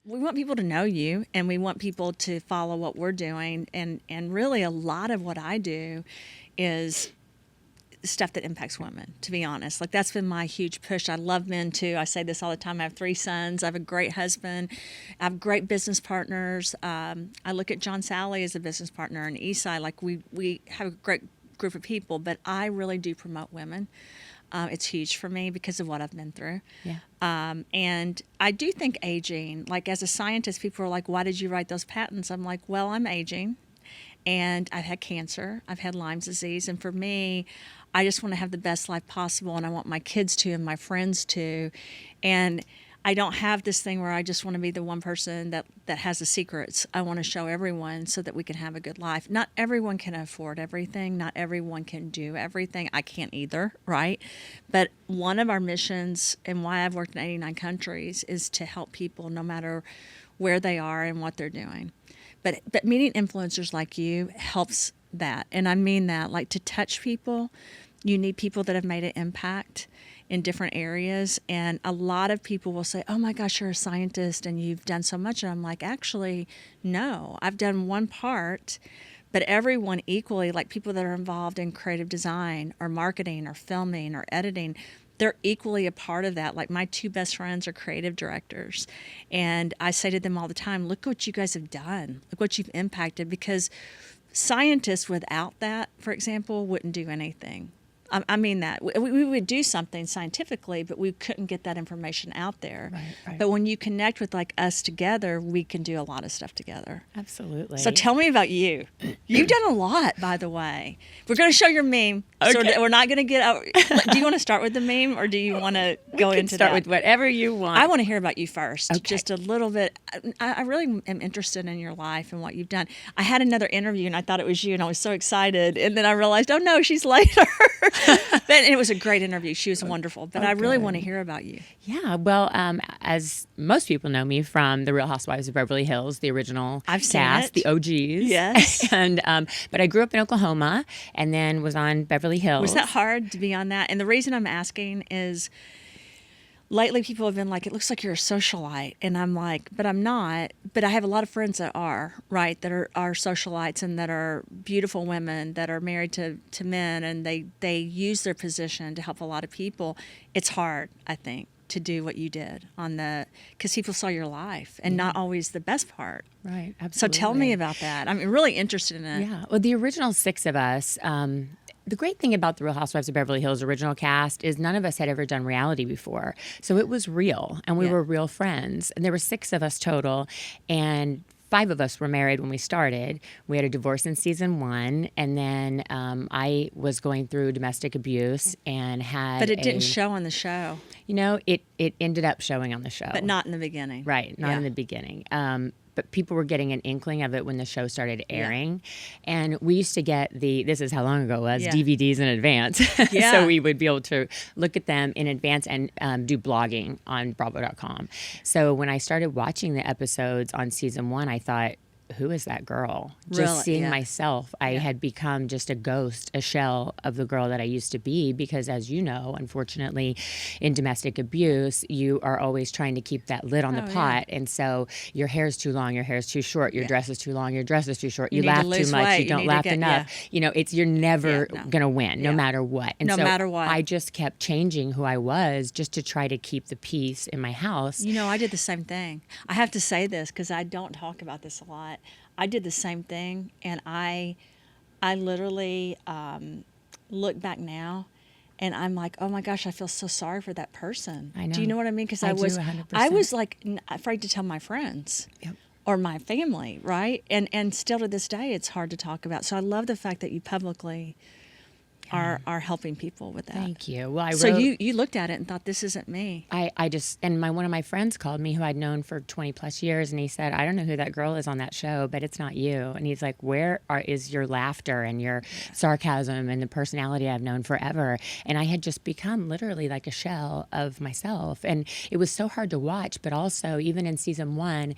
we want people to know you, and we want people to follow what we're doing. And really, a lot of what I do is stuff that impacts women, to be honest. Like, that's been my huge push. I love men too. I say this all the time. I have 3 sons. I have a great husband. I have great business partners. I look at John Sally as a business partner and Eastside. Like, we have a great group of people, but I really do promote women. It's huge for me because of what I've been through. Yeah. And I do think aging, like as a scientist, people are like, why did you write those patents? I'm like, well, I'm aging, and I've had cancer. I've had Lyme's disease. And for me, I just want to have the best life possible, and I want my kids to and my friends to. And I don't have this thing where I just want to be the one person that has the secrets. I want to show everyone so that we can have a good life. Not everyone can afford everything. Not everyone can do everything. I can't either, right? But one of our missions and why I've worked in 89 countries is to help people no matter where they are and what they're doing. But meeting influencers like you helps that. And I mean that, like, to touch people, you need people that have made an impact in different areas. And a lot of people will say, oh my gosh, you're a scientist and you've done so much. And I'm like, actually, no, I've done one part, but everyone equally, like people that are involved in creative design or marketing or filming or editing, they're equally a part of that. Like, my 2 best friends are creative directors. And I say to them all the time, look what you guys have done. Look what you've impacted, because scientists without that, for example, wouldn't do anything. I mean that. We would do something scientifically, but we couldn't get that information out there. Right. But when you connect with like us together, we can do a lot of stuff together. Absolutely. So tell me about you. You've done a lot, by the way. We're going to show your meme. Okay. So we're not going to get out. Do you want to start with the meme, or do you want to go into start that? with whatever you want. I want to hear about you first, Okay. just a little bit. I really am interested in your life and what you've done. I had another interview, and I thought it was you, and I was so excited. And then I realized, oh, no, she's later. And it was a great interview. She was wonderful. But I really want to hear about you. Yeah, well, as most people know me from The Real Housewives of Beverly Hills, the original I've seen cast, it. the OGs. Yes. And but I grew up in Oklahoma and then was on Beverly Hills. Was that hard to be on that? And the reason I'm asking is lately people have been like, it looks like you're a socialite. And I'm like, but I'm not. But I have a lot of friends that are, right, that are socialites and that are beautiful women that are married to men, and they use their position to help a lot of people. It's hard, I think, to do what you did because people saw your life and not always the best part. Right, absolutely. So tell me about that. I'm really interested in it. Yeah, well, the original 6 of us, the great thing about The Real Housewives of Beverly Hills original cast is none of us had ever done reality before. So it was real, and we were real friends. And there were 6 of us total, and 5 of us were married when we started. We had a divorce in season 1, and then I was going through domestic abuse and had But it didn't show on the show. You know, it ended up showing on the show. But not in the beginning. Right, not in the beginning. But people were getting an inkling of it when the show started airing. Yeah. And we used to get this is how long ago it was, DVDs in advance. Yeah. So we would be able to look at them in advance and do blogging on Bravo.com. So when I started watching the episodes on season 1, I thought, who is that girl? Just seeing myself, I had become just a ghost, a shell of the girl that I used to be, because as you know, unfortunately, in domestic abuse, you are always trying to keep that lid on the pot. Yeah. And so your hair's too long, your hair's too short, your dress is too long, your dress is too short, you laugh too much, you don't laugh enough. You know, you're never going to win, no matter what. And no matter what. I just kept changing who I was just to try to keep the peace in my house. You know, I did the same thing. I have to say this because I don't talk about this a lot. I did the same thing, and I literally look back now, and I'm like, oh my gosh, I feel so sorry for that person. I know. Do you know what I mean? Because I was like afraid to tell my friends or my family, right? And still to this day, it's hard to talk about. So I love the fact that you publicly are helping people with that. Thank you. Well, So you looked at it and thought, this isn't me. I just, and one of my friends called me who I'd known for 20 plus years, and he said, I don't know who that girl is on that show, but it's not you. And he's like, where is your laughter and your sarcasm and the personality I've known forever? And I had just become literally like a shell of myself. And it was so hard to watch, but also even in season 1,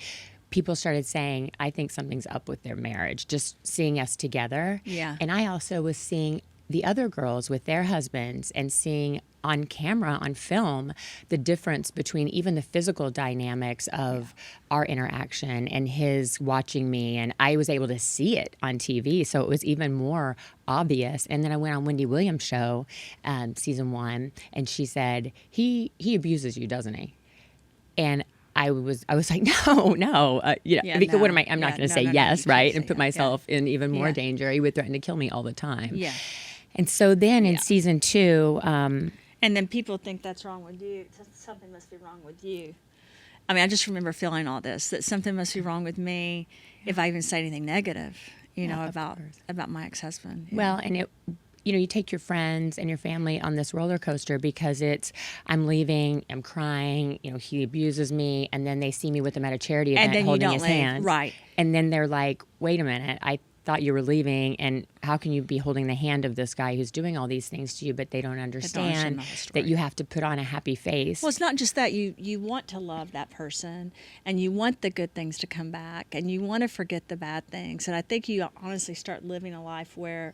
people started saying, I think something's up with their marriage, just seeing us together. Yeah. And I also was seeing the other girls with their husbands and seeing on camera, on film, the difference between even the physical dynamics of our interaction and his watching me. And I was able to see it on TV. So it was even more obvious. And then I went on Wendy Williams' show, season 1, and she said, he abuses you, doesn't he? And I was like, no, because what am I? I'm not going to say yes, right? And put myself in even more danger. He would threaten to kill me all the time. Yeah. And so then in season 2, and then people think that's wrong with you. Something must be wrong with you. I mean, I just remember feeling all this, that something must be wrong with me if I even say anything negative, about my ex-husband. Well, and you take your friends and your family on this roller coaster because I'm leaving, I'm crying, he abuses me, and then they see me with him at a charity event holding his hand. Right. And then they're like, wait a minute, I thought you were leaving, and how can you be holding the hand of this guy who's doing all these things to you? But they don't understand that you have to put on a happy face. Well, it's not just that. You want to love that person, and you want the good things to come back, and you want to forget the bad things. And I think you honestly start living a life where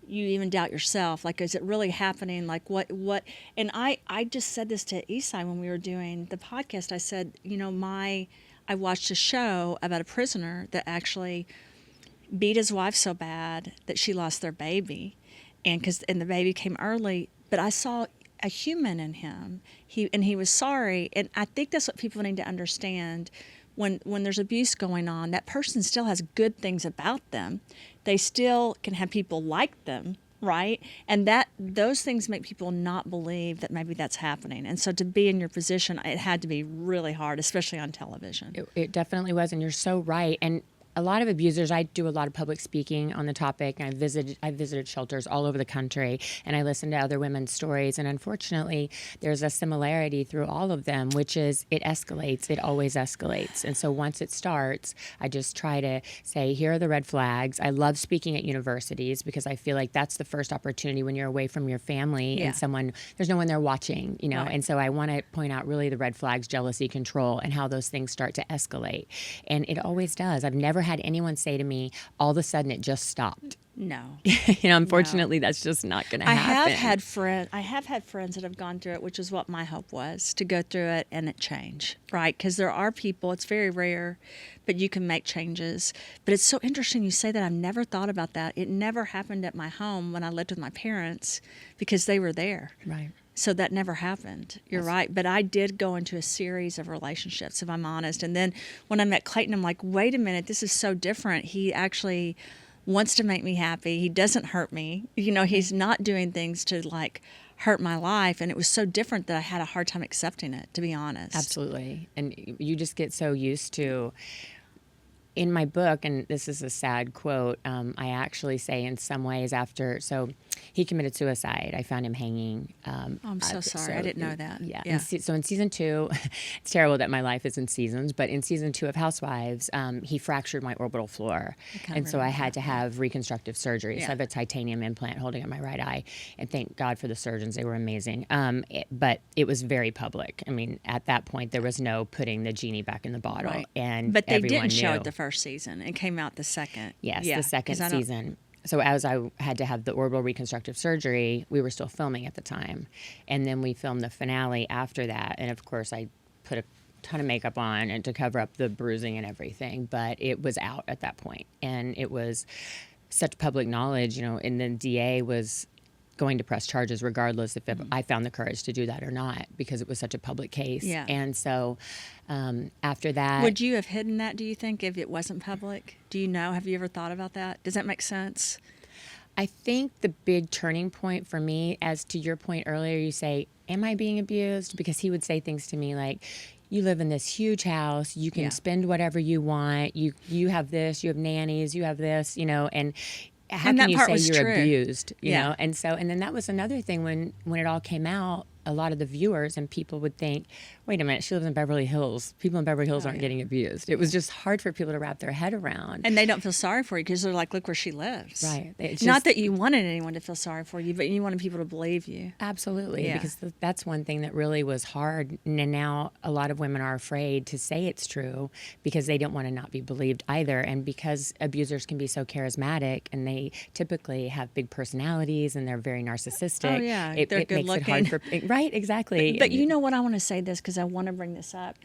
you even doubt yourself. Like, is it really happening? Like, what? And I just said this to Isai when we were doing the podcast. I said, I watched a show about a prisoner that actually beat his wife so bad that she lost their baby, and the baby came early. But I saw a human in him. He was sorry, and I think that's what people need to understand. When there's abuse going on, that person still has good things about them. They still can have people like them, right? And those things make people not believe that maybe that's happening. And so to be in your position, it had to be really hard, especially on television. It definitely was, and you're so right. And a lot of abusers, I do a lot of public speaking on the topic, and I visited shelters all over the country, and I listen to other women's stories, and unfortunately, there's a similarity through all of them, which is it escalates. It always escalates. And so once it starts, I just try to say, here are the red flags. I love speaking at universities because I feel like that's the first opportunity when you're away from your family and there's no one there watching, Right. And so I want to point out really the red flags, jealousy, control, and how those things start to escalate. And it always does. I've never had anyone say to me, all of a sudden it just stopped. No. Unfortunately, that's just not going to happen. I have had friends that have gone through it, which is what my hope was, to go through it and it change, right? Because there are people, it's very rare, but you can make changes. But it's so interesting you say that. I've never thought about that. It never happened at my home when I lived with my parents because they were there. Right. So that never happened. You're right. But I did go into a series of relationships, if I'm honest. And then when I met Clayton, I'm like, wait a minute, this is so different. He actually wants to make me happy. He doesn't hurt me. He's not doing things to hurt my life. And it was so different that I had a hard time accepting it, to be honest. Absolutely. And you just get so used to. In my book, and this is a sad quote, I actually say in some ways so he committed suicide. I found him hanging. I'm so sorry. I didn't know that. Yeah. So in season 2, it's terrible that my life is in seasons, but in season 2 of Housewives, he fractured my orbital floor. And so I had to have reconstructive surgery. So I have a titanium implant holding up my right eye. And thank God for the surgeons. They were amazing. But it was very public. I mean, at that point, there was no putting the genie back in the bottle. Right. But they didn't knew. show it the first season. It came out the second. Yes, the second season. So as I had to have the orbital reconstructive surgery, we were still filming at the time. And then we filmed the finale after that. And of course, I put a ton of makeup on and to cover up the bruising and everything. But it was out at that point. And it was such public knowledge, and the DA was going to press charges regardless if I found the courage to do that or not, because it was such a public case. Yeah. And so after that... Would you have hidden that, do you think, if it wasn't public? Do you know? Have you ever thought about that? Does that make sense? I think the big turning point for me, as to your point earlier, you say, am I being abused? Because he would say things to me like, you live in this huge house, you can spend whatever you want, you have this, you have nannies, you have this, and how can you say you're abused, you know? And then that was another thing when it all came out, a lot of the viewers and people would think, wait a minute, she lives in Beverly Hills. People in Beverly Hills aren't getting abused. It was just hard for people to wrap their head around. And they don't feel sorry for you because they're like, look where she lives. Right. Not that you wanted anyone to feel sorry for you, but you wanted people to believe you. Absolutely. Because that's one thing that really was hard. And now a lot of women are afraid to say it's true because they don't want to not be believed either. And because abusers can be so charismatic and they typically have big personalities and they're very narcissistic. Oh, yeah. It They're good makes looking. it hard for... Right, exactly. But you know what? I want to say this because I want to bring this up.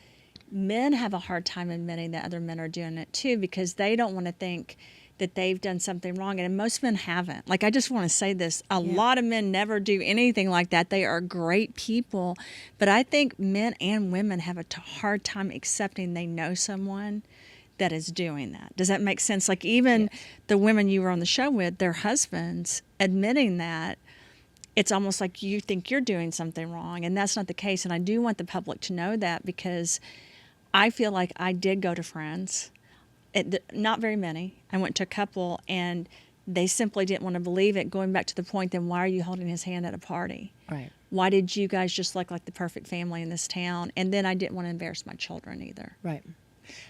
Men have a hard time admitting that other men are doing it too because they don't want to think that they've done something wrong. And most men haven't. Like, I just want to say this. A lot of men never do anything like that. They are great people. But I think men and women have a hard time accepting they know someone that is doing that. Does that make sense? Like, even the women you were on the show with, their husbands admitting that, it's almost like you think you're doing something wrong, and that's not the case. And I do want the public to know that because I feel like I did go to friends, not very many. I went to a couple, and they simply didn't want to believe it, going back to the point, then why are you holding his hand at a party? Right. Why did you guys just look like the perfect family in this town? And then I didn't want to embarrass my children either. Right.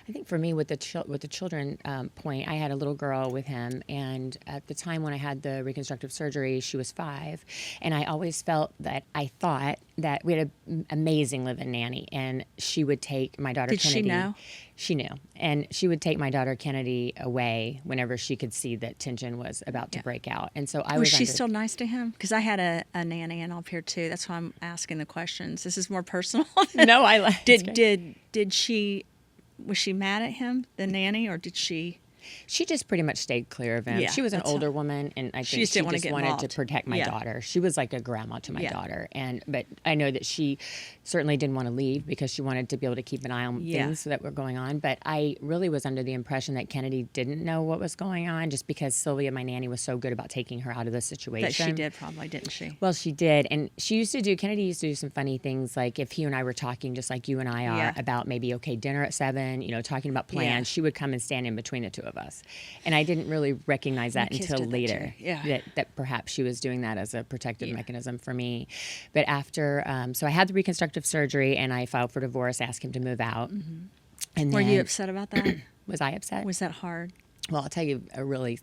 I think for me, with the children point, I had a little girl with him, and at the time when I had the reconstructive surgery, she was 5, and I always felt that I thought that we had an amazing live-in nanny, and she would take my daughter Kennedy. Did she know? She knew, and she would take my daughter Kennedy away whenever she could see that tension was about to break out, and so was she still nice to him? Because I had a nanny and up here too. That's why I'm asking the questions. This is more personal. No, I did she. Was she mad at him, the nanny, or did she? She just pretty much stayed clear of him. Yeah, she was an older woman, and I think she just wanted to protect my daughter. She was like a grandma to my daughter, but I know that she certainly didn't want to leave because she wanted to be able to keep an eye on things that were going on. But I really was under the impression that Kennedy didn't know what was going on, just because Sylvia, my nanny, was so good about taking her out of the situation. But she did probably, didn't she? Well, she did, and Kennedy used to do some funny things, like if he and I were talking, just like you and I are, about maybe dinner at 7, talking about plans. She would come and stand in between the two of us. And I didn't really recognize that until later, that perhaps she was doing that as a protective mechanism for me. But after, so I had the reconstructive surgery, and I filed for divorce, asked him to move out. Mm-hmm. And were you upset about that? Was I upset? Was that hard? Well, I'll tell you a really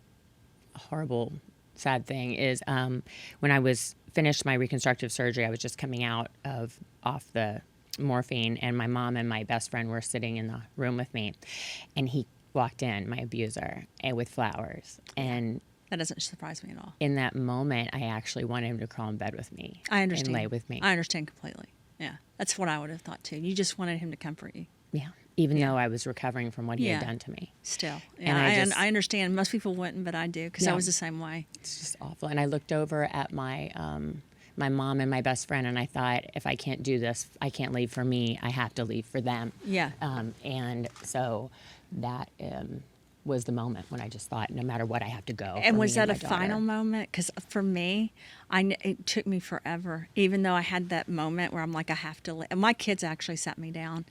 horrible, sad thing is when I was finished my reconstructive surgery, I was just coming off the morphine, and my mom and my best friend were sitting in the room with me, and he walked in, my abuser, and with flowers. And that doesn't surprise me at all. In that moment, I actually wanted him to crawl in bed with me. I understand. And lay with me. I understand completely. Yeah. That's what I would have thought too. You just wanted him to comfort you. Yeah. Even though I was recovering from what he had done to me. Still. Yeah, and I understand. Most people wouldn't, but I do, because I was the same way. It's just awful. And I looked over at my my mom and my best friend, and I thought, if I can't do this, I can't leave for me. I have to leave for them. Yeah. And so that was the moment when I just thought, no matter what, I have to go. And was that a final moment? Because for me, it took me forever, even though I had that moment where I'm like, I have to leave. My kids actually sat me down,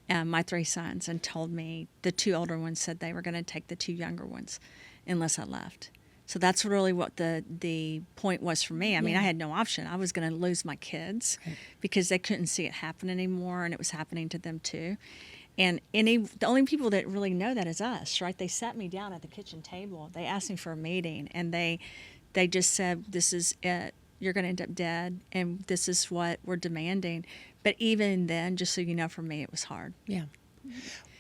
my 3 sons, and told me, the 2 older ones said they were going to take the 2 younger ones unless I left. So that's really what the point was for me. I mean, I had no option. I was going to lose my kids because they couldn't see it happen anymore, and it was happening to them too. And the only people that really know that is us, right? They sat me down at the kitchen table. They asked me for a meeting, and they just said, this is it. You're going to end up dead, and this is what we're demanding. But even then, just so you know, for me, it was hard. Yeah.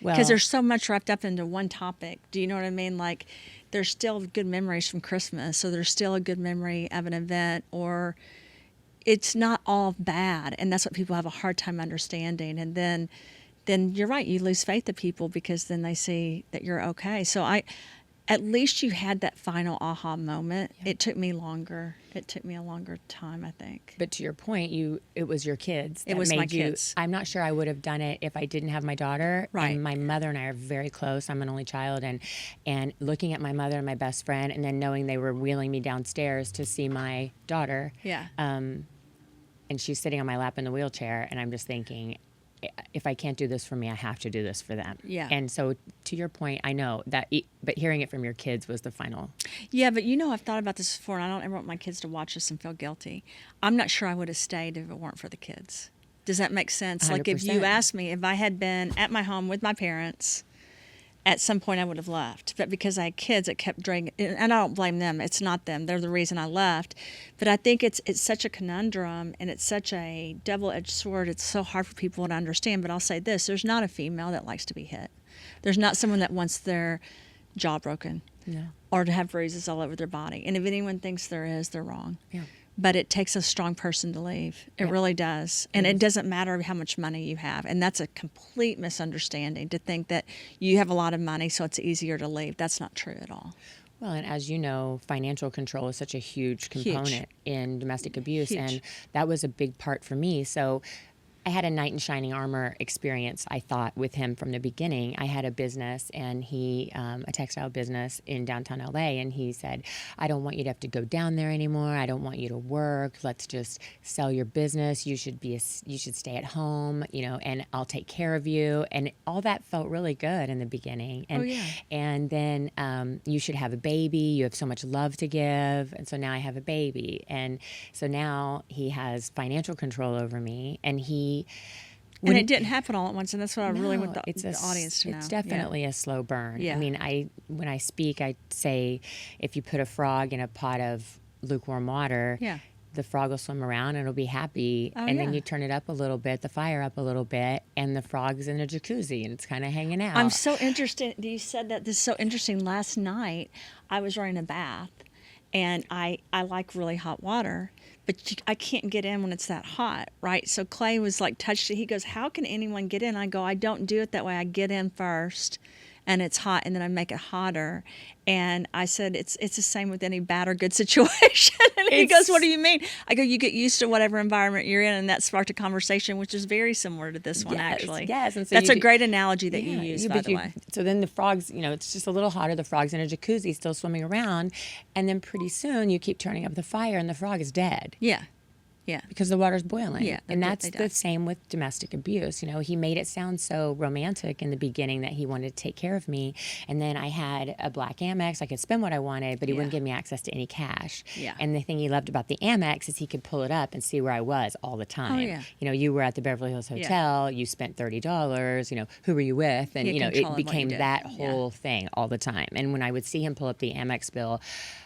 Well, because there's so much wrapped up into one topic. Do you know what I mean? Like, there's still good memories from Christmas, so there's still a good memory of an event, or it's not all bad, and that's what people have a hard time understanding. And then you're right, you lose faith in people because then they see that you're okay. So at least you had that final aha moment. Yeah. It took me longer. It took me a longer time, I think. But to your point, it was your kids. It was my kids. I'm not sure I would have done it if I didn't have my daughter. Right. And my mother and I are very close. I'm an only child. And looking at my mother and my best friend, and then knowing they were wheeling me downstairs to see my daughter. Yeah. And she's sitting on my lap in the wheelchair, and I'm just thinking, if I can't do this for me, I have to do this for them. Yeah. And so, to your point, I know that, but hearing it from your kids was the final. Yeah, but I've thought about this before, and I don't ever want my kids to watch this and feel guilty. I'm not sure I would have stayed if it weren't for the kids. Does that make sense? Like if you 100%. asked me if I had been at my home with my parents, at some point I would have left. But because I had kids, it kept dragging. And I don't blame them. It's not them. They're the reason I left. But I think it's such a conundrum and it's such a double-edged sword. It's so hard for people to understand. But I'll say this. There's not a female that likes to be hit. There's not someone that wants their jaw broken or to have bruises all over their body. And if anyone thinks there is, they're wrong. Yeah. But it takes a strong person to leave. It really does. And it doesn't matter how much money you have. And that's a complete misunderstanding to think that you have a lot of money, so it's easier to leave. That's not true at all. Well, and as you know, financial control is such a huge component in domestic abuse. Huge. And that was a big part for me. So I had a knight in shining armor experience, I thought, with him from the beginning. I had a business, and a textile business in downtown LA, and he said, I don't want you to have to go down there anymore. I don't want you to work. Let's just sell your business. You should stay at home, and I'll take care of you. And all that felt really good in the beginning. And, and then you should have a baby. You have so much love to give. And so now I have a baby. And so now he has financial control over me, and and it didn't happen all at once, and that's what I really want the audience to know. It's definitely a slow burn. Yeah. I mean, when I speak, I say if you put a frog in a pot of lukewarm water, the frog will swim around and it'll be happy. And then you turn it up a little bit, the fire up a little bit, and the frog's in a jacuzzi and it's kind of hanging out. I'm so interested. You said that. This is so interesting. Last night, I was running a bath, and I like really hot water. But I can't get in when it's that hot, right? So Clay was like touched it. He goes, how can anyone get in? I go, I don't do it that way. I get in first, and it's hot, and then I make it hotter. And I said, it's the same with any bad or good situation. And he goes, what do you mean? I go, you get used to whatever environment you're in, and that sparked a conversation, which is very similar to this one, actually. Yes, and so that's a great analogy that you use, by the way. So then the frogs, it's just a little hotter. The frog's in a jacuzzi, still swimming around, and then pretty soon you keep turning up the fire, and the frog is dead. Yeah. Yeah. Because the water's boiling. Yeah. And that's the same with domestic abuse. He made it sound so romantic in the beginning that he wanted to take care of me. And then I had a black Amex. I could spend what I wanted, but he wouldn't give me access to any cash. Yeah. And the thing he loved about the Amex is he could pull it up and see where I was all the time. Oh, yeah. You were at the Beverly Hills Hotel. You spent $30. Who were you with? And, it became that whole thing all the time. And when I would see him pull up the Amex bill,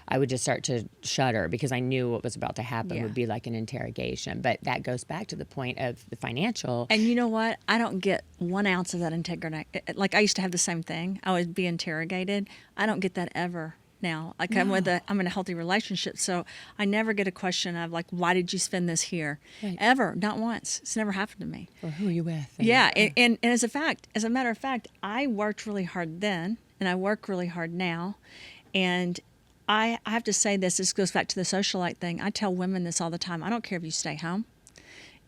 I would just start to shudder because I knew what was about to happen would be like an interrogation. But that goes back to the point of the financial. And you know what? I don't get 1 ounce of that integrity. Like, I used to have the same thing. I would be interrogated. I don't get that ever now. Like, I'm in a healthy relationship, so I never get a question of, like, why did you spend this here? Right. Ever. Not once. It's never happened to me. Or who are you with? And as a matter of fact, I worked really hard then, and I work really hard now. And I have to say this goes back to the socialite thing. I tell women this all the time. I don't care if you stay home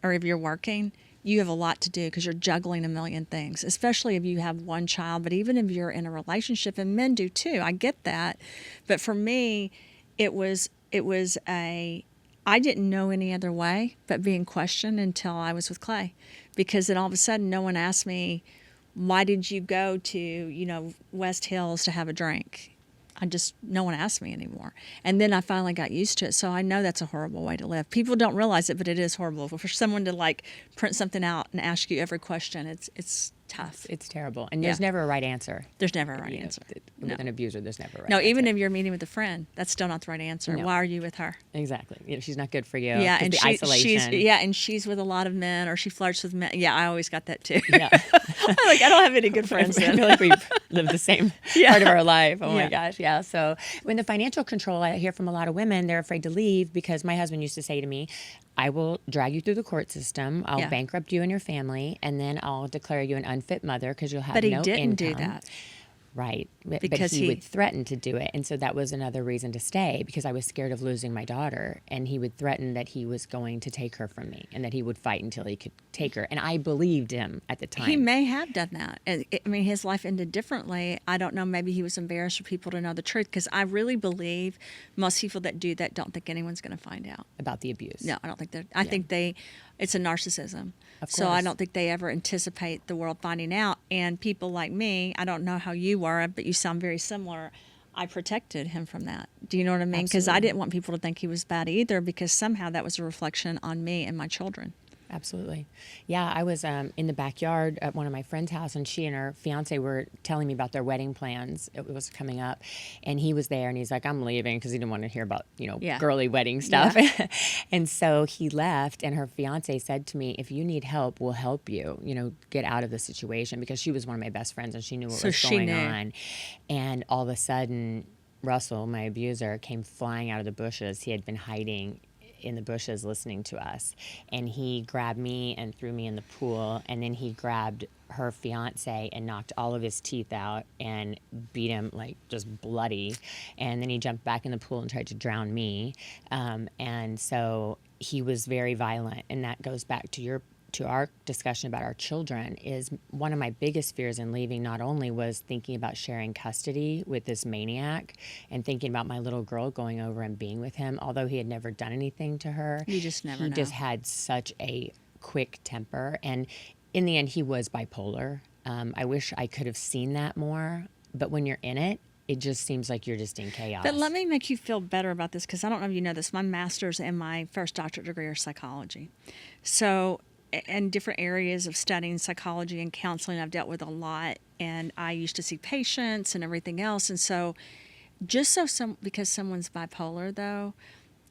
or if you're working. You have a lot to do because you're juggling a million things, especially if you have one child, but even if you're in a relationship, and men do too. I get that. But for me, I didn't know any other way but being questioned until I was with Clay, because then all of a sudden no one asked me, why did you go to, West Hills to have a drink? No one asked me anymore. And then I finally got used to it. So I know that's a horrible way to live. People don't realize it, but it is horrible. For someone to print something out and ask you every question, it's tough. It's terrible. And there's never a right answer. There's never a right answer. With an abuser, there's never a right answer. No, even if you're meeting with a friend, that's still not the right answer. No. Why are you with her? Exactly. She's not good for you. Yeah, and the isolation. And she's with a lot of men, or she flirts with men. Yeah, I always got that too. Yeah. I don't have any good friends then. I feel like we live the same part of our life. Oh my gosh. Yeah. So when the financial control, I hear from a lot of women, they're afraid to leave because my husband used to say to me, I will drag you through the court system. I'll bankrupt you and your family, and then I'll declare you an unfit mother because you'll have no income. But he didn't do that. Right. Because he would threaten to do it. And so that was another reason to stay, because I was scared of losing my daughter. And he would threaten that he was going to take her from me and that he would fight until he could take her. And I believed him at the time. He may have done that. His life ended differently. I don't know. Maybe he was embarrassed for people to know the truth, because I really believe most people that do that don't think anyone's going to find out about the abuse. No, I don't think that. I think it's a narcissism. So I don't think they ever anticipate the world finding out. And people like me, I don't know how you were, but you sound very similar. I protected him from that. Do you know what I mean? Because I didn't want people to think he was bad either, because somehow that was a reflection on me and my children. Absolutely. Yeah, I was in the backyard at one of my friend's house, and she and her fiance were telling me about their wedding plans. It was coming up, and he was there, and he's like, I'm leaving because he didn't want to hear about, girly wedding stuff. Yeah. And so he left, and her fiance said to me, if you need help, we'll help you, get out of the situation, because she was one of my best friends, and she knew what was going on. And all of a sudden, Russell, my abuser, came flying out of the bushes. He had been hiding in the bushes listening to us, and he grabbed me and threw me in the pool, and then he grabbed her fiance and knocked all of his teeth out and beat him like just bloody, and then he jumped back in the pool and tried to drown me, and so he was very violent. And that goes back to our discussion about our children. Is one of my biggest fears in leaving not only was thinking about sharing custody with this maniac and thinking about my little girl going over and being with him, although he had never done anything to her. You just never know. He just had such a quick temper. And in the end, he was bipolar. I wish I could have seen that more. But when you're in it, it just seems like you're just in chaos. But let me make you feel better about this, because I don't know if you know this. My master's and my first doctorate degree are psychology. So in different areas of studying psychology and counseling, I've dealt with a lot, and I used to see patients and everything else. And so because someone's bipolar, though,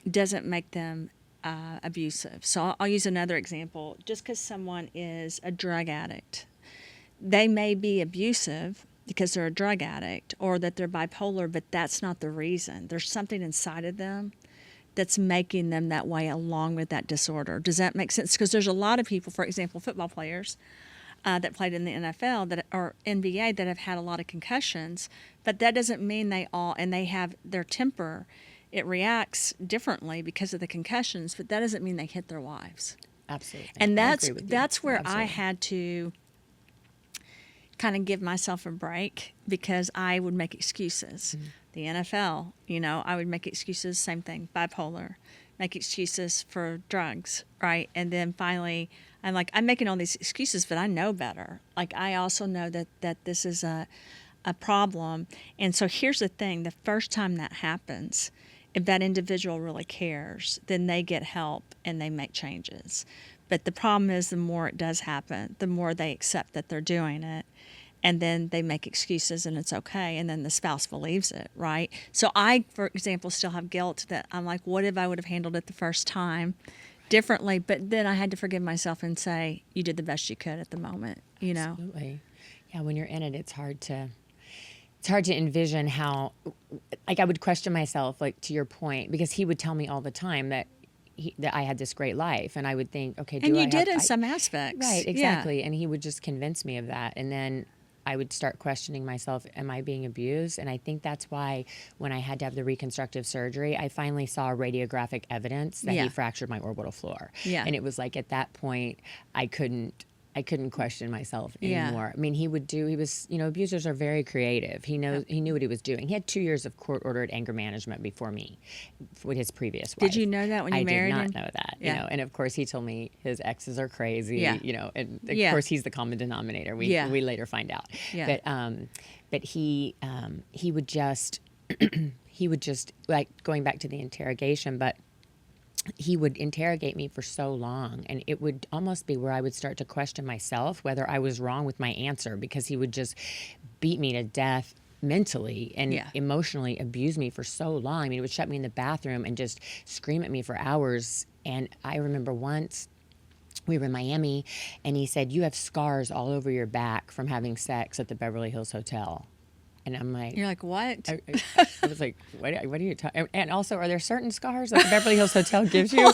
doesn't make them abusive. So I'll use another example. Just because someone is a drug addict, they may be abusive because they're a drug addict, or that they're bipolar, but that's not the reason. There's something inside of them that's making them that way, along with that disorder. Does that make sense? Because there's a lot of people, for example, football players that played in the NFL or NBA that have had a lot of concussions, but that doesn't mean they have their temper. It reacts differently because of the concussions, but that doesn't mean they hit their wives. Absolutely. And that's where I had to kind of give myself a break, because I would make excuses. Mm-hmm. The NFL, I would make excuses, same thing, bipolar, make excuses for drugs, right? And then finally, I'm making all these excuses, but I know better. Like, I also know that this is a problem. And so here's the thing, the first time that happens, if that individual really cares, then they get help and they make changes. But the problem is, the more it does happen, the more they accept that they're doing it. And then they make excuses, and it's okay. And then the spouse believes it, right? So I, for example, still have guilt that I'm like, what if I would have handled it the first time differently? But then I had to forgive myself and say, you did the best you could at the moment, Absolutely. Yeah, when you're in it, it's hard to envision how, I would question myself, to your point, because he would tell me all the time that I had this great life, and I would think, okay, and you did in some aspects, right? Exactly. Yeah. And he would just convince me of that, and then I would start questioning myself, am I being abused? And I think that's why when I had to have the reconstructive surgery, I finally saw radiographic evidence that he fractured my orbital floor. Yeah. And it was like, at that point, I couldn't question myself anymore. I mean, abusers are very creative. He knew what he was doing. He had 2 years of court-ordered anger management before me, with his previous wife. Did you know that when you married him? I did not know that, and of course he told me his exes are crazy, and of course he's the common denominator. We later find out. Yeah. But he would just, going back to the interrogation, but he would interrogate me for so long, and it would almost be where I would start to question myself whether I was wrong with my answer, because he would just beat me to death mentally and emotionally abuse me for so long. I mean, he would shut me in the bathroom and just scream at me for hours. And I remember once we were in Miami, and he said, you have scars all over your back from having sex at the Beverly Hills Hotel. And I'm like, you're like, what? I was like, what are you talking? And also, are there certain scars that the Beverly Hills Hotel gives you?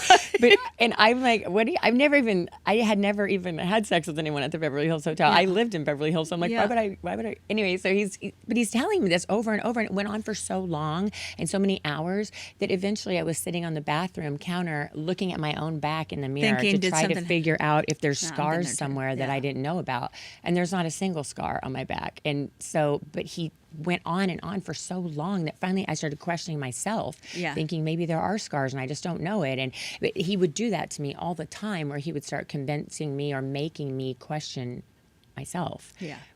And I'm like, I had never even had sex with anyone at the Beverly Hills Hotel. Yeah. I lived in Beverly Hills. So I'm like, why would I? Anyway, so he's telling me this over and over, and it went on for so long and so many hours that eventually I was sitting on the bathroom counter looking at my own back in the mirror to try to figure out if there's scars somewhere that I didn't know about. And there's not a single scar on my back. And so, but he went on and on for so long that finally I started questioning myself, thinking maybe there are scars and I just don't know it. And he would do that to me all the time, where he would start convincing me or making me question myself,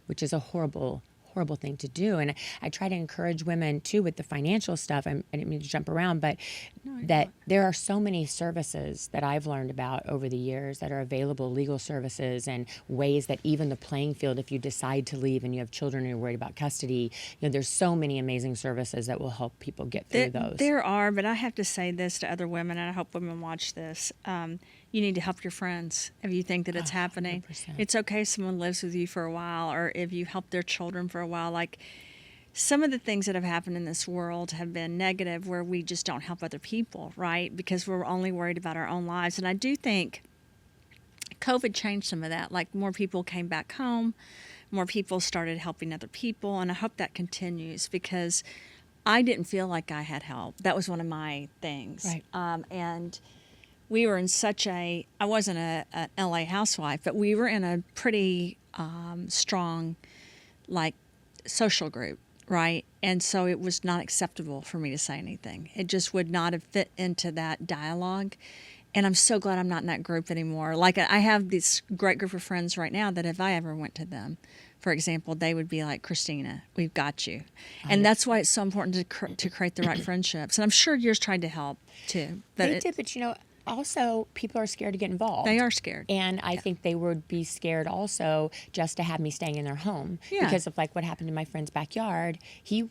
which is a horrible horrible thing to do. And I try to encourage women too with the financial stuff. I didn't mean to jump around, but that there are so many services that I've learned about over the years that are available, legal services and ways that even the playing field, if you decide to leave and you have children and you're worried about custody, there's so many amazing services that will help people get through those. There are, but I have to say this to other women, and I hope women watch this. You need to help your friends if you think that it's happening. 100%. It's okay if someone lives with you for a while, or if you help their children for a while. Like, some of the things that have happened in this world have been negative, where we just don't help other people, right? Because we're only worried about our own lives. And I do think COVID changed some of that. Like, more people came back home, more people started helping other people, and I hope that continues, because I didn't feel like I had help. That was one of my things. Right. And we were in I wasn't a LA housewife, but we were in a pretty strong, like, social group, right? And so it was not acceptable for me to say anything. It just would not have fit into that dialogue. And I'm so glad I'm not in that group anymore. Like, I have this great group of friends right now that if I ever went to them, for example, they would be like, Christina, we've got you. And that's why it's so important to create the right friendships. And I'm sure yours tried to help too. They did, but also people are scared to get involved. They are scared. And I think they would be scared also just to have me staying in their home. Yeah. Because of like what happened in my friend's backyard. He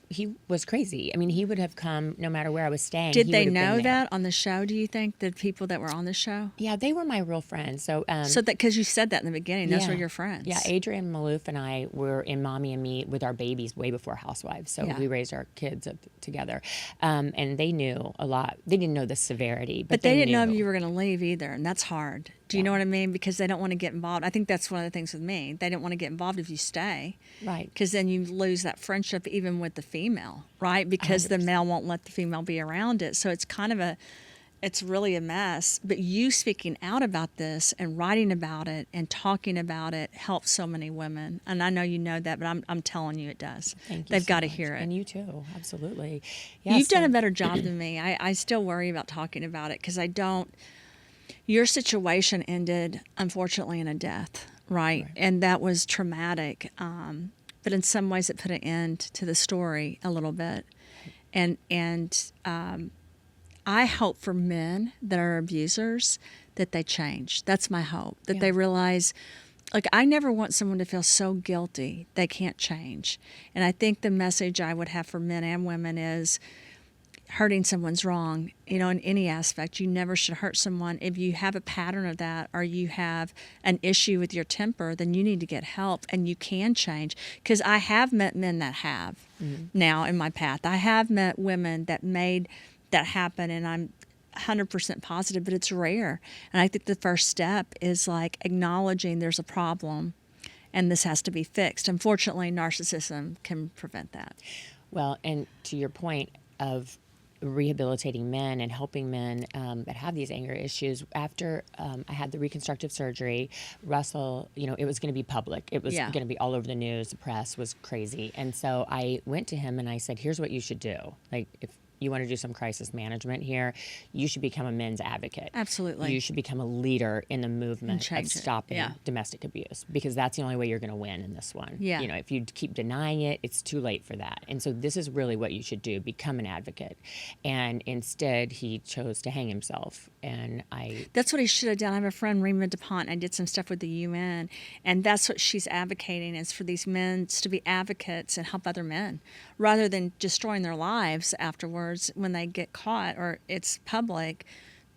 was crazy. I mean, he would have come no matter where I was staying. Did they know that on the show, do you think, the people that were on the show? Yeah, they were my real friends. So that because you said that in the beginning, those were your friends. Yeah, Adrienne Malouf and I were in Mommy and Me with our babies way before Housewives. So we raised our kids together. And they knew a lot. They didn't know the severity. But they didn't knew. know if you were going to leave either, and that's hard. Do you know what I mean? Because they don't want to get involved. I think that's one of the things with me. They don't want to get involved if you stay. Right. Because then you lose that friendship even with the female, right? Because 100%. the male won't let the female be around it. So it's it's really a mess. But you speaking out about this and writing about it and talking about it helps so many women. And I know you know that, but I'm telling you it does. Thank you. They've so got to much. hear it. And you too. Absolutely. You've done a better job than me. I still worry about talking about it because I don't. Your situation ended, unfortunately, in a death, right? And that was traumatic. But in some ways, it put an end to the story a little bit. And I hope for men that are abusers that they change. That's my hope, that they realize, like, I never want someone to feel so guilty they can't change. And I think the message I would have for men and women is hurting someone's wrong, in any aspect. You never should hurt someone. If you have a pattern of that or you have an issue with your temper, then you need to get help, and you can change. Because I have met men that have now in my path. I have met women that made that happen, and I'm 100% positive, but it's rare. And I think the first step is like acknowledging there's a problem and this has to be fixed. Unfortunately, narcissism can prevent that. Well, and to your point of rehabilitating men and helping men that have these anger issues. After I had the reconstructive surgery, Russell, it was going to be public. It was going to be all over the news. The press was crazy. And so I went to him and I said, here's what you should do. Like, if you want to do some crisis management here, you should become a men's advocate. Absolutely. You should become a leader in the movement of stopping Yeah. domestic abuse, because that's the only way you're going to win in this one. Yeah. If you keep denying it, it's too late for that. And so this is really what you should do, become an advocate. And instead, he chose to hang himself. And That's what he should have done. I have a friend, Rima DuPont, and I did some stuff with the UN, and that's what she's advocating, is for these men to be advocates and help other men, rather than destroying their lives afterwards when they get caught or it's public.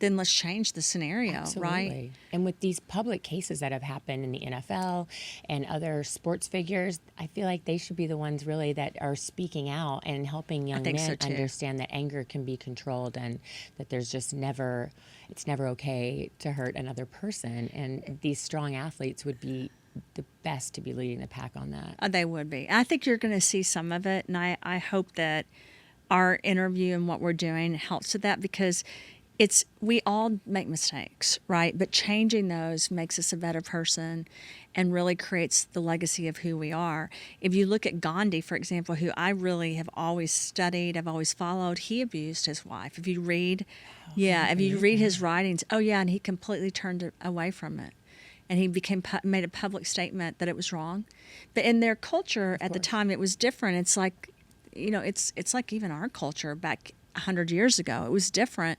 Then let's change the scenario. Absolutely. Right? And with these public cases that have happened in the NFL and other sports figures, I feel like they should be the ones really that are speaking out and helping young men understand that anger can be controlled, and that there's just it's never okay to hurt another person. And these strong athletes would be the best to be leading the pack on that. They would be. I think you're going to see some of it, and I hope that our interview and what we're doing helps with that, because we all make mistakes, right? But changing those makes us a better person and really creates the legacy of who we are. If you look at Gandhi, for example, who I really have always studied, I've always followed, he abused his wife. If you read his writings, and he completely turned away from it. and he made a public statement that it was wrong. But in their culture at the time, it was different. It's like, it's like even our culture back 100 years ago. It was different.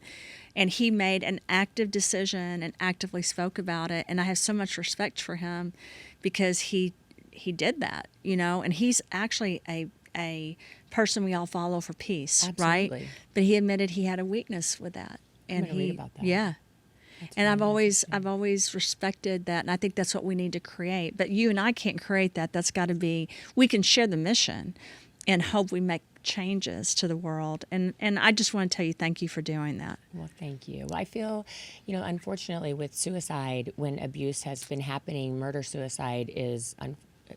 And he made an active decision and actively spoke about it. And I have so much respect for him because he did that, and he's actually a person we all follow for peace, Absolutely. right? But he admitted he had a weakness with that. And I'm gonna read about that. Yeah. That's And really I've always respected that, and I think that's what we need to create. But you and I can't create that. That's got to be, we can share the mission and hope we make changes to the world. And I just want to tell you thank you for doing that. Well, thank you. I feel, unfortunately with suicide, when abuse has been happening, murder-suicide is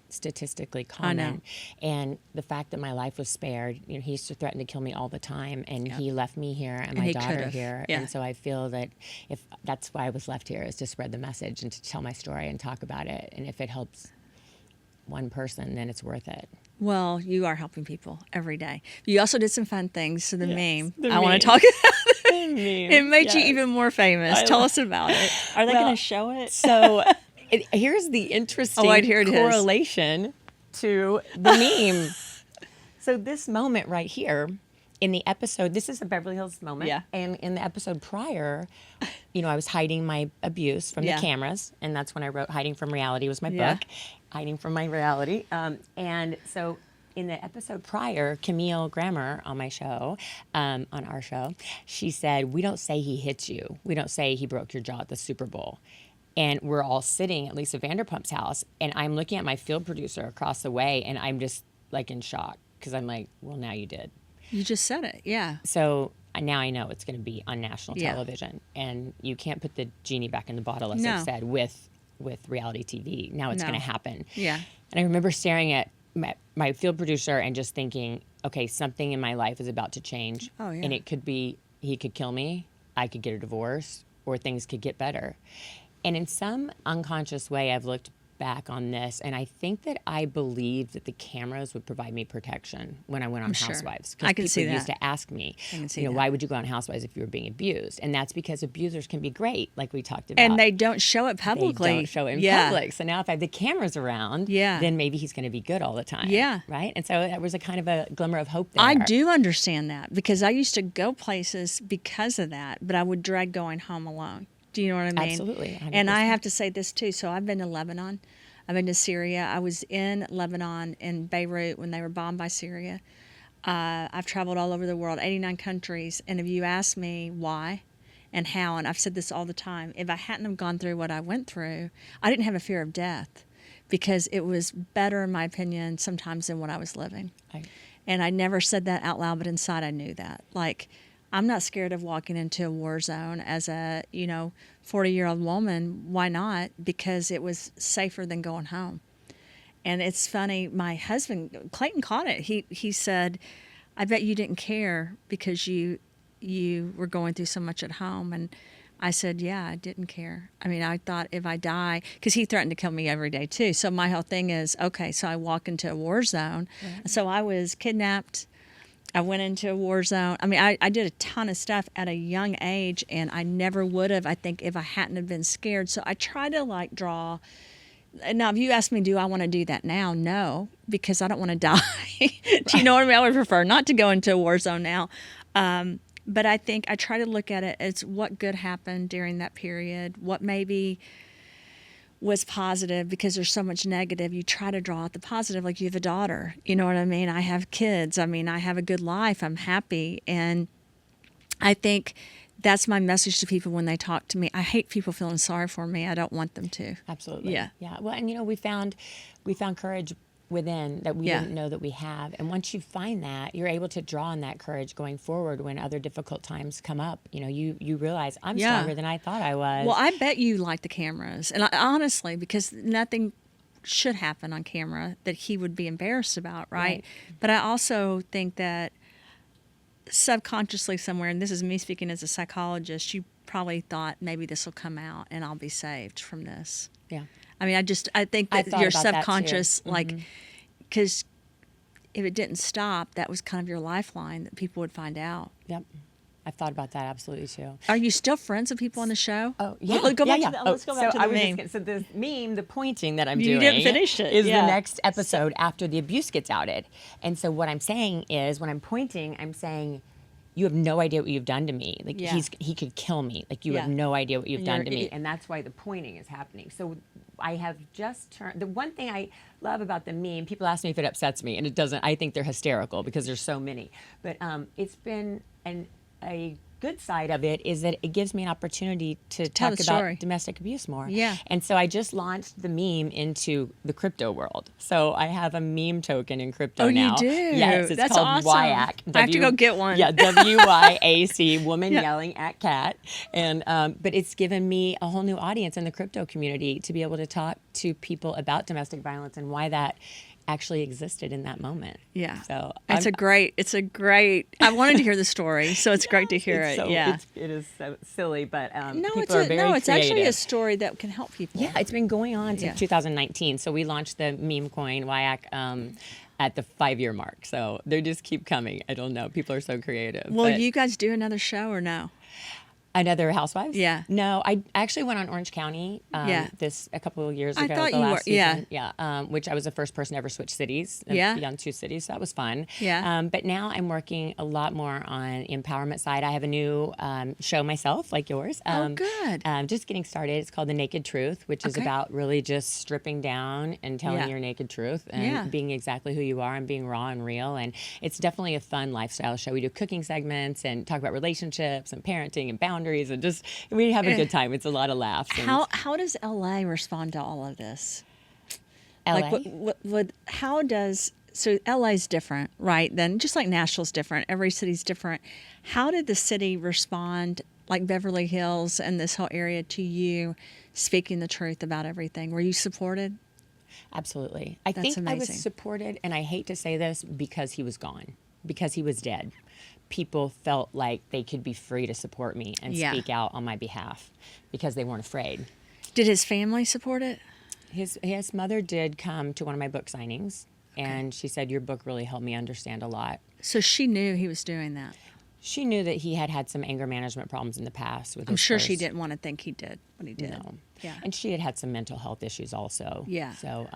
statistically common. And the fact that my life was spared, he used to threaten to kill me all the time, and he left me here and my daughter here. Yeah. And so I feel that if that's why I was left here, is to spread the message and to tell my story and talk about it. And if it helps one person, then it's worth it. Well, you are helping people every day. You also did some fun things. So the meme, the I want meme. to talk about it. The meme, It made you even more famous. Tell us about it. Are they going to show it? So here's the interesting Here it correlation to the meme. So this moment right here in the episode, this is a Beverly Hills moment. Yeah. And in the episode prior, I was hiding my abuse from the cameras. And that's when I wrote Hiding from Reality was my book. Hiding from my reality. And so in the episode prior, Camille Grammer on my show, on our show, she said, "We don't say he hit you. We don't say he broke your jaw at the Super Bowl." And we're all sitting at Lisa Vanderpump's house, and I'm looking at my field producer across the way, and I'm just like in shock because I'm like, well, now you did. You just said it, yeah. So now I know it's going to be on national television, and you can't put the genie back in the bottle, as I've said, with reality TV. Now it's going to happen. Yeah. And I remember staring at my field producer and just thinking, okay, something in my life is about to change. Oh, yeah. And it could be he could kill me, I could get a divorce, or things could get better. And in some unconscious way, I've looked back on this, and I think that I believed that the cameras would provide me protection when I went on Housewives. I can see people that. used to ask me, I can see that. why would you go on Housewives if you were being abused? And that's because abusers can be great, like we talked about. And they don't show it publicly. They don't show it in public. So now if I have the cameras around, then maybe he's going to be good all the time. Yeah. Right? And so that was a kind of a glimmer of hope there. I do understand that because I used to go places because of that, but I would dread going home alone. Do you know what I mean? Absolutely. 100%. And I have to say this too. So I've been to Lebanon. I've been to Syria. I was in Lebanon, in Beirut, when they were bombed by Syria. I've traveled all over the world, 89 countries. And if you ask me why and how, and I've said this all the time, if I hadn't have gone through what I went through, I didn't have a fear of death because it was better, in my opinion, sometimes than what I was living. Right. And I never said that out loud, but inside I knew that. Like, I'm not scared of walking into a war zone as a, 40-year-old woman. Why not? Because it was safer than going home. And it's funny, my husband, Clayton, caught it. He said, I bet you didn't care because you were going through so much at home. And I said, yeah, I didn't care. I mean, I thought if I die, because he threatened to kill me every day too. So my whole thing is, okay, so I walk into a war zone. Right. So I was kidnapped. I went into a war zone. I mean, I did a ton of stuff at a young age, and I never would have, I think, if I hadn't have been scared. So I try to, draw. Now, if you ask me, do I want to do that now? No, because I don't want to die. Do you know what I mean? I would prefer not to go into a war zone now. But I think I try to look at it as what good happened during that period, what maybe was positive, because there's so much negative. You try to draw out the positive, like you have a daughter. You know what I mean? I have kids. I mean, I have a good life. I'm happy. And I think that's my message to people when they talk to me. I hate people feeling sorry for me. I don't want them to. Absolutely. Yeah. Yeah. Well, and we found courage within that we didn't know that we have. And once you find that, you're able to draw on that courage going forward when other difficult times come up. You realize I'm stronger than I thought I was. Well, I bet you like the cameras. And honestly, because nothing should happen on camera that he would be embarrassed about, right? But I also think that subconsciously somewhere, and this is me speaking as a psychologist, you probably thought maybe this will come out and I'll be saved from this. Yeah. I mean, I think that your subconscious, that because if it didn't stop, that was kind of your lifeline that people would find out. Yep. I've thought about that absolutely too. Are you still friends with people on the show? Oh, yeah. Let's go back yeah. to the, let's go back to the meme. So the meme, the pointing that I'm You doing didn't finish it. is the next episode after the abuse gets outed. And so what I'm saying is, when I'm pointing, I'm saying, you have no idea what you've done to me. Like, he could kill me. Like, you have no idea what you've done to me. And that's why the pointing is happening. So I have just turned, the one thing I love about the meme, people ask me if it upsets me, and it doesn't. I think they're hysterical because there's so many. But it's been a good side of it is that it gives me an opportunity to talk about domestic abuse more. Yeah. And so I just launched the meme into the crypto world. So I have a meme token in crypto now. Oh, you do? Yes, it's That's called awesome. WYAC. I have to go get one. Yeah, WYAC, woman yelling at cat. And but it's given me a whole new audience in the crypto community to be able to talk to people about domestic violence and why that actually existed in that moment. Yeah. So it's a great, I wanted to hear the story, so it's great to hear it. It is so silly, but no, people are very creative. It's actually a story that can help people. Yeah, it's been going on since 2019. So we launched the meme coin, WYAC, at the 5-year mark. So they just keep coming. I don't know. People are so creative. Will you guys do another show or no? Another Housewives? Yeah. No, I actually went on Orange County a couple of years ago. I thought the you last were, season. Yeah. Which I was the first person to ever switch cities. Beyond 2 cities. So that was fun. Yeah. But now I'm working a lot more on empowerment side. I have a new show myself, like yours. Good. Just getting started. It's called The Naked Truth, which is about really just stripping down and telling your naked truth and being exactly who you are and being raw and real. And it's definitely a fun lifestyle show. We do cooking segments and talk about relationships and parenting and boundaries and just we have a good time. It's a lot of laughs. How does LA respond to all of this? LA? So LA's different, right? Then just like Nashville's different, every city's different. How did the city respond, like Beverly Hills and this whole area, to you speaking the truth about everything? Were you supported? Absolutely. I think I was supported, and I hate to say this, because he was gone, because he was dead. People felt like they could be free to support me and speak out on my behalf because they weren't afraid. Did his family support it? His mother did come to one of my book signings, and she said, your book really helped me understand a lot. So she knew he was doing that? She knew that he had some anger management problems in the past. I'm sure she didn't want to think he did what he did. No. Yeah. And she had some mental health issues also. Yeah. So,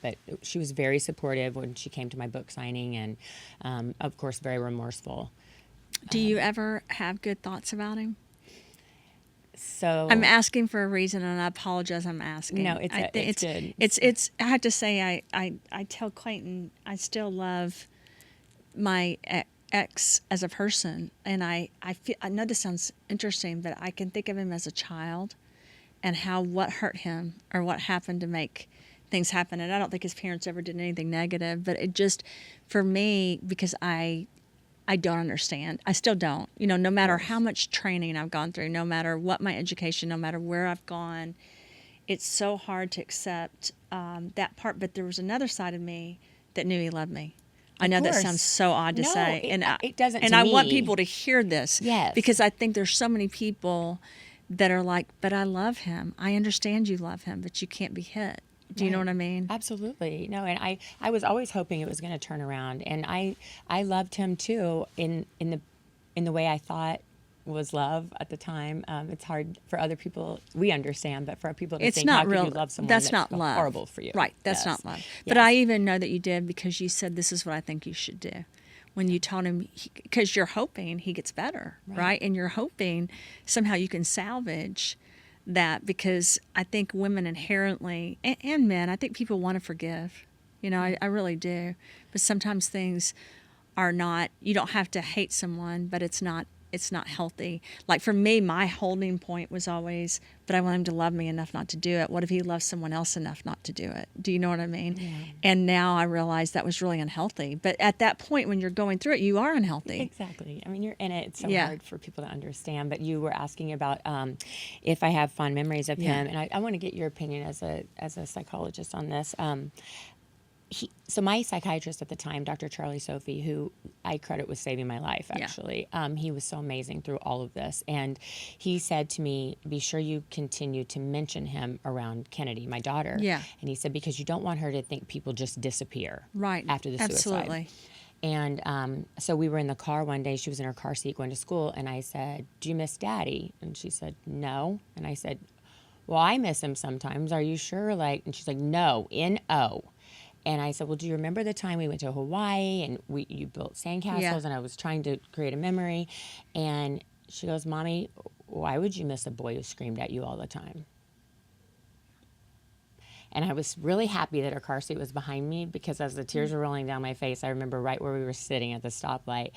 but she was very supportive when she came to my book signing and, of course, very remorseful. Do you ever have good thoughts about him? So I'm asking for a reason, and I apologize. I'm asking. No, it's good. It's. I have to say, I tell Clayton I still love my ex as a person, and I feel. I know this sounds interesting, but I can think of him as a child, and what hurt him or what happened to make things happen. And I don't think his parents ever did anything negative, but it just, for me, because I don't understand. I still don't. You know, no matter how much training I've gone through, no matter what my education, no matter where I've gone, it's so hard to accept that part. But there was another side of me that knew he loved me. I know that sounds so odd to say. It doesn't. And I want people to hear this. Yes. Because I think there's so many people that are like, but I love him. I understand you love him, but you can't be hit. Do you know what I mean? Absolutely. No, and I was always hoping it was going to turn around, and I loved him too in the way I thought was love at the time. It's hard for other people. We understand, but for people to think, how could you love someone that's not love. Horrible for you? Right. That's not love. But I even know that you did because you said, this is what I think you should do. When you told him, because you're hoping he gets better, right? And you're hoping somehow you can salvage that, because I think women inherently, and men, I think people want to forgive. You know, I really do. But sometimes things are not, you don't have to hate someone, but it's not healthy. Like for me, my holding point was always, but I want him to love me enough not to do it. What if he loves someone else enough not to do it? Do you know what I mean? Yeah. And now I realize that was really unhealthy. But at that point when you're going through it, you are unhealthy. Exactly. I mean, you're in it. It's so hard for people to understand. But you were asking about if I have fond memories of him. And I want to get your opinion as a psychologist on this. So my psychiatrist at the time, Dr. Charlie Sophie, who I credit with saving my life, actually, he was so amazing through all of this. And he said to me, be sure you continue to mention him around Kennedy, my daughter. Yeah. And he said, because you don't want her to think people just disappear after the suicide. Absolutely. And so we were in the car one day. She was in her car seat going to school. And I said, do you miss Daddy? And she said, no. And I said, well, I miss him sometimes. Are you sure? Like, and she's like, no, N-O. And I said, well, do you remember the time we went to Hawaii and you built sandcastles and I was trying to create a memory? And she goes, Mommy, why would you miss a boy who screamed at you all the time? And I was really happy that her car seat was behind me, because as the tears were rolling down my face, I remember right where we were sitting at the stoplight.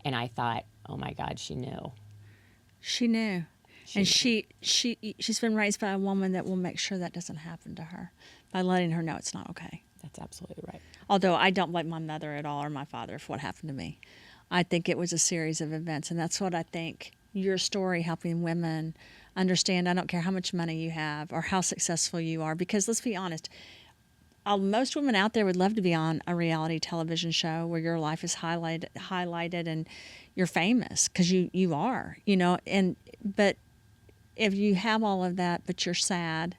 And I thought, oh my God, she knew. She knew. And she's been raised by a woman that will make sure that doesn't happen to her by letting her know it's not okay. That's absolutely right. Although I don't blame my mother at all or my father for what happened to me. I think it was a series of events. And that's what I think your story helping women understand. I don't care how much money you have or how successful you are, because let's be honest, most women out there would love to be on a reality television show where your life is highlighted and you're famous, because you are, but if you have all of that but you're sad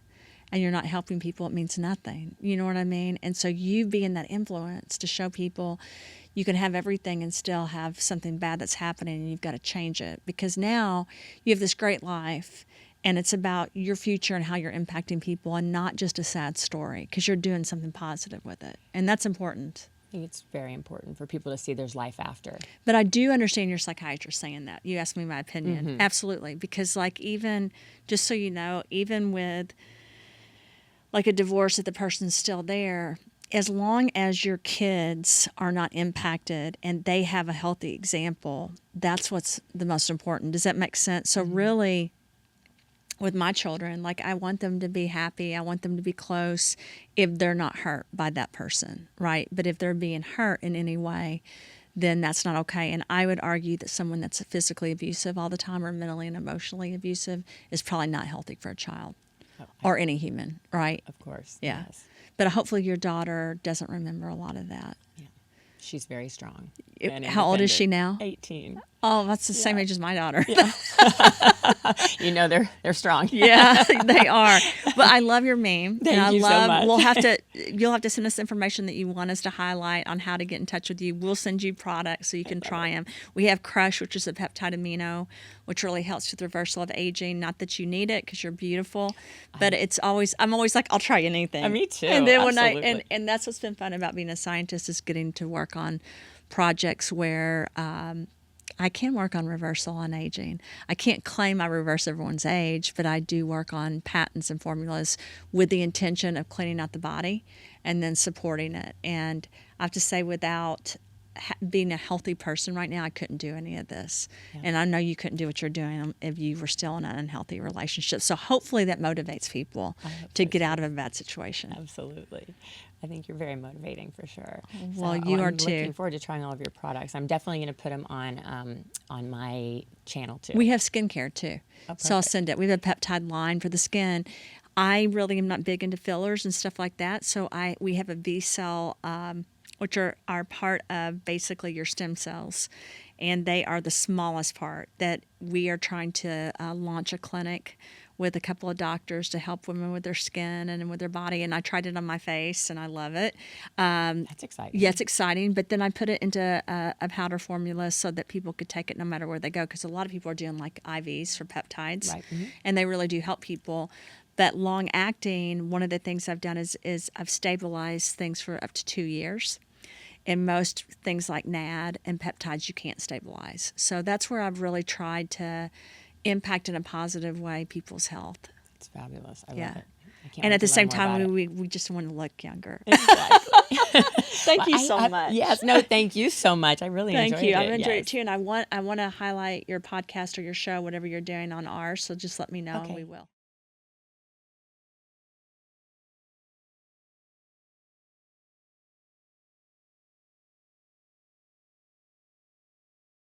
and you're not helping people, it means nothing. You know what I mean? And so you being that influence to show people you can have everything and still have something bad that's happening, and you've got to change it, because now you have this great life and it's about your future and how you're impacting people, and not just a sad story, because you're doing something positive with it. And that's important. I think it's very important for people to see there's life after. But I do understand your psychiatrist saying that. You asked me my opinion. Absolutely. Because even, just so you know, even with like a divorce, if the person's still there, as long as your kids are not impacted and they have a healthy example, that's what's the most important. Does that make sense? So really, with my children, like, I want them to be happy. I want them to be close if they're not hurt by that person, right? But if they're being hurt in any way, then that's not okay. And I would argue that someone that's physically abusive all the time or mentally and emotionally abusive is probably not healthy for a child or any human, right? Of course. Yeah. Yes. But hopefully your daughter doesn't remember a lot of that. Yeah. She's very strong. How old is she now? 18. Oh, that's the same age as my daughter. Yeah. They're strong. Yeah, they are. But I love your meme. Thank you so much. You'll have to send us information that you want us to highlight on how to get in touch with you. We'll send you products so you can try them. We have Crush, which is a peptide amino, which really helps with reversal of aging. Not that you need it, because you're beautiful, but I'm always like, I'll try anything. Me too. And then Absolutely. and that's what's been fun about being a scientist, is getting to work on projects where I can work on reversal on aging. I can't claim I reverse everyone's age, but I do work on patents and formulas with the intention of cleaning out the body and then supporting it. And I have to say, without being a healthy person right now, I couldn't do any of this. Yeah. And I know you couldn't do what you're doing if you were still in an unhealthy relationship. So hopefully that motivates people to get out of a bad situation. Absolutely. I think you're very motivating for sure. Well, you are too. I'm looking forward to trying all of your products. I'm definitely going to put them on my channel too. We have skincare too. Oh, so I'll send it. We have a peptide line for the skin. I really am not big into fillers and stuff like that. So we have a V cell, which are part of basically your stem cells. And they are the smallest part that we are trying to launch a clinic with a couple of doctors to help women with their skin and with their body. And I tried it on my face, and I love it. That's exciting. Yeah, it's exciting. But then I put it into a powder formula so that people could take it no matter where they go, because a lot of people are doing like IVs for peptides, right. Mm-hmm. And they really do help people. But long acting, one of the things I've done is I've stabilized things for up to 2 years. And most things like NAD and peptides you can't stabilize. So that's where I've really tried to impact in a positive way people's health. It's fabulous. I love it. And at the same time, we just want to look younger. Exactly. Thank you so much. Yes, no, thank you so much. I really enjoyed it. Thank you. I've enjoyed it too. And I want to highlight your podcast or your show, whatever you're doing on ours. So just let me know, and we will.